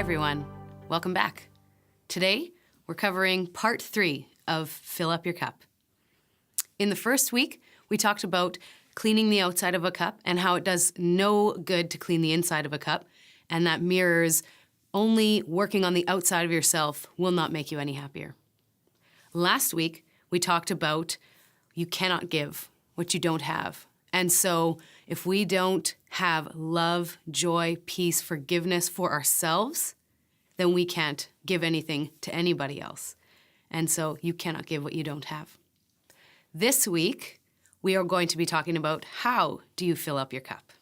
everyone, welcome back. Today, we're covering part 3 of Fill Up Your Cup. In the first week, we talked about cleaning the outside of a cup and how it does no good to clean the inside of a cup, and that mirrors only working on the outside of yourself will not make you any happier. Last week, we talked about you cannot give what you don't have. And so if we don't have love, joy, peace, forgiveness for ourselves, then we can't give anything to anybody else. And so you cannot give what you don't have. This week, we are going to be talking about how do you fill up your cup.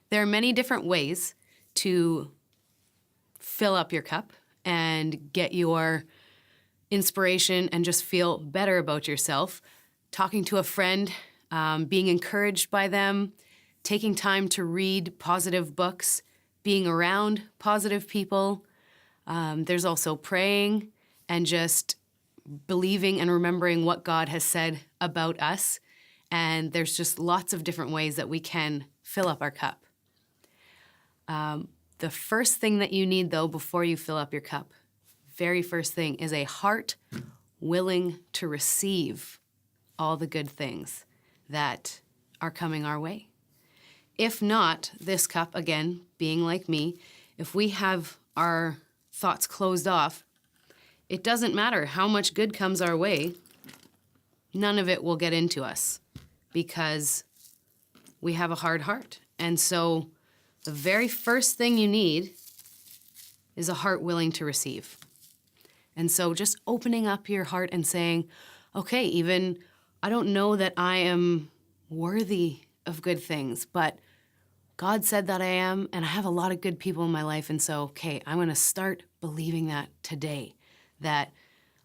There are many different ways to fill up your cup and get your inspiration and just feel better about yourself. Talking to a friend, being encouraged by them, taking time to read positive books, being around positive people. There's also praying and just believing and remembering what God has said about us. And there's just lots of different ways that we can fill up our cup. The first thing that you need, though, before you fill up your cup, very first thing, is a heart willing to receive all the good things that are coming our way. If not, this cup, again, being like me, if we have our thoughts closed off, it doesn't matter how much good comes our way, none of it will get into us because we have a hard heart. And so the very first thing you need is a heart willing to receive. And so just opening up your heart and saying, okay, even I don't know that I am worthy of good things, but God said that I am, and I have a lot of good people in my life, and so, okay, I'm going to start believing that today, that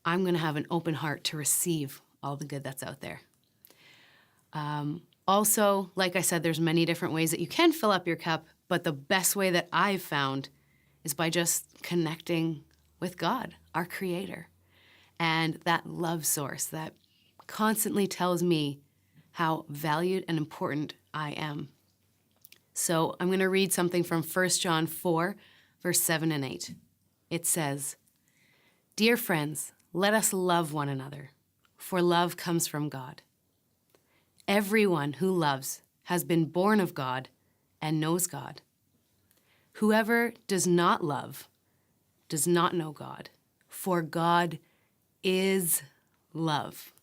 I'm going to have an open heart to receive all the good that's out there. Also, like I said, there's many different ways that you can fill up your cup, but the best way that I've found is by just connecting with God, our Creator, and that love source that constantly tells me how valued and important I am. So I'm going to read something from 1 John 4, verse 7 and 8. It says, "Dear friends, let us love one another, for love comes from God. Everyone who loves has been born of God and knows God. Whoever does not love does not know God, for God is love."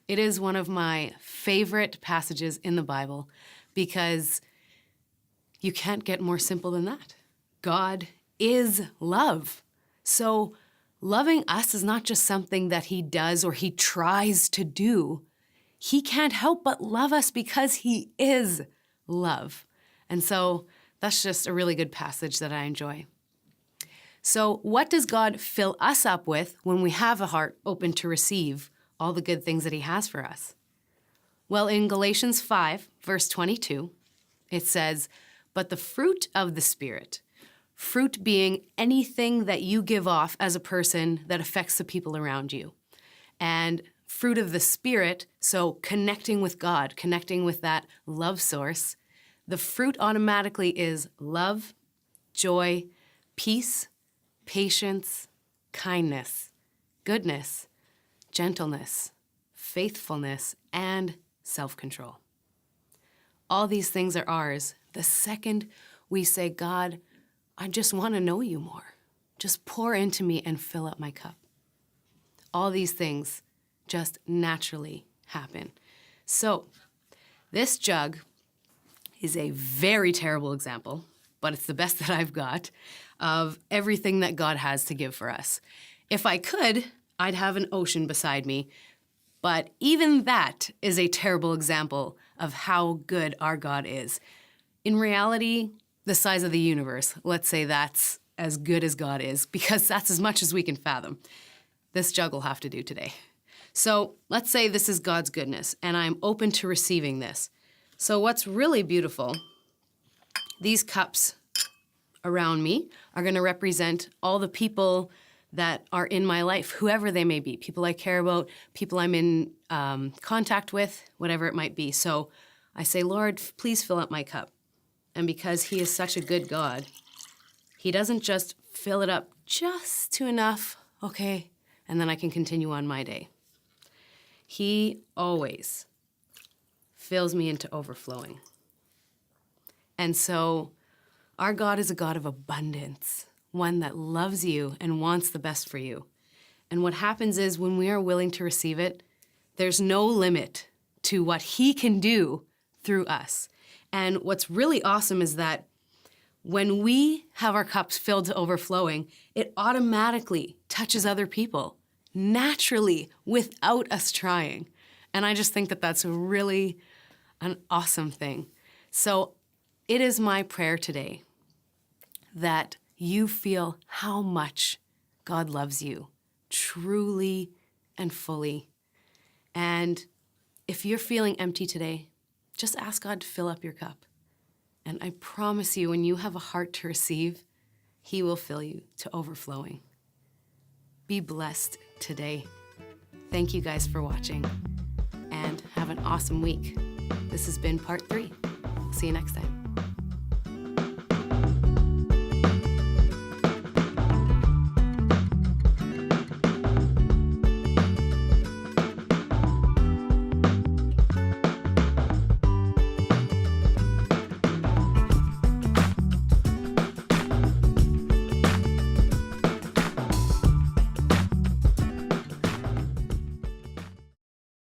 It is one of my favorite passages in the Bible because you can't get more simple than that. God is love. So loving us is not just something that he does or he tries to do. He can't help but love us because he is love. And so that's just a really good passage that I enjoy. So what does God fill us up with when we have a heart open to receive all the good things that he has for us? Well, in Galatians 5, verse 22, it says, "But the fruit of the Spirit," fruit being anything that you give off as a person that affects the people around you. And fruit of the Spirit, so connecting with God, connecting with that love source, the fruit automatically is love, joy, peace, patience, kindness, goodness, gentleness, faithfulness, and self-control. All these things are ours the second we say, God, I just want to know you more. Just pour into me and fill up my cup. All these things just naturally happen. So this jug is a very terrible example, but it's the best that I've got of everything that God has to give for us. If I could, I'd have an ocean beside me, but even that is a terrible example of how good our God is. In reality, the size of the universe, let's say that's as good as God is, because that's as much as we can fathom. This jug will have to do today. So let's say this is God's goodness, and I'm open to receiving this. So what's really beautiful, these cups around me are going to represent all the people that are in my life, whoever they may be, people I care about, people I'm in contact with, whatever it might be. So I say, Lord, please fill up my cup. And because he is such a good God, He doesn't just fill it up just to enough, okay, and then I can continue on my day. He always fills me into overflowing. And so our God is a God of abundance, one that loves you and wants the best for you. And what happens is when we are willing to receive it, there's no limit to what he can do through us. And what's really awesome is that when we have our cups filled to overflowing, it automatically touches other people, naturally, without us trying. And I just think that that's really an awesome thing. So it is my prayer today that you feel how much God loves you, truly and fully. And if you're feeling empty today, just ask God to fill up your cup. And I promise you, when you have a heart to receive, he will fill you to overflowing. Be blessed today. Thank you guys for watching, and have an awesome week. This has been part 3. See you next time.